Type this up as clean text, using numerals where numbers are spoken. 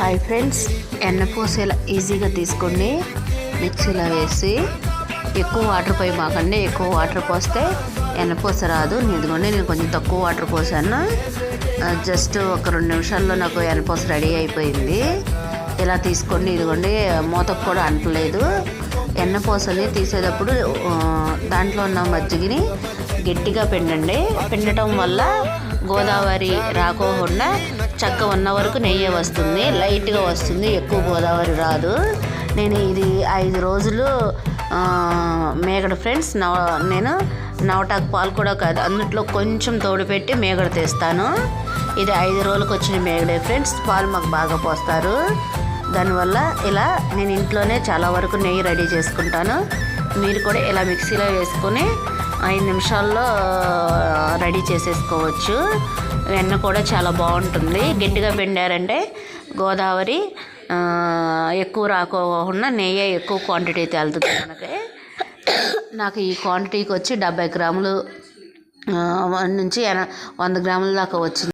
Hi friends, ఎన్నపూస ఇలా ఈజీగా తీసుకోండి. మిక్సీలో వేసి ఎక్కువ వాటర్ పోయి మాకండి. ఎక్కువ వాటర్ పోస్తే ఎన్నపూస రాదు. ఇదిగోండి, నేను కొంచెం తక్కువ వాటర్ పోసాను. జస్ట్ ఒక 2 నిమిషాల్లో నాకు ఎన్నపూస రెడీ అయిపోయింది. ఇలా తీసుకోండి. ఇదిగోండి, మూతకు కూడా అంటలేదు. ఎన్నపూసని తీసేటప్పుడు దాంట్లో ఉన్న మజ్జిగని గట్టిగా పిండండి. పిండటం వల్ల గోదావరి రాకోకుండా చక్క ఉన్న వరకు నెయ్యి వస్తుంది, లైట్గా వస్తుంది, ఎక్కువ గోదావరి రాదు. నేను ఇది 5 రోజులు మేగడ ఫ్రెండ్స్. నేను నవటాకు పాలు కూడా కాదు, అందుట్లో కొంచెం తోడుపెట్టి మేగడ తీస్తాను. ఇది 5 రోజులకు వచ్చిన మేగడే ఫ్రెండ్స్. పాలు మాకు బాగా పోస్తారు. దానివల్ల ఇలా నేను ఇంట్లోనే చాలా వరకు నెయ్యి రెడీ చేసుకుంటాను. మీరు కూడా ఇలా మిక్సీలో వేసుకొని 5 నిమిషాల్లో రెడీ చేసేసుకోవచ్చు. వెన్న కూడా చాలా బాగుంటుంది. గట్టిగా పిండారంటే గోదావరి ఎక్కువ రాకోకుండా నెయ్యి ఎక్కువ క్వాంటిటీ తేలుతుంది మనకి. నాకు ఈ క్వాంటిటీకి వచ్చి 70 గ్రాములు నుంచి 100 గ్రాముల దాకా వచ్చింది.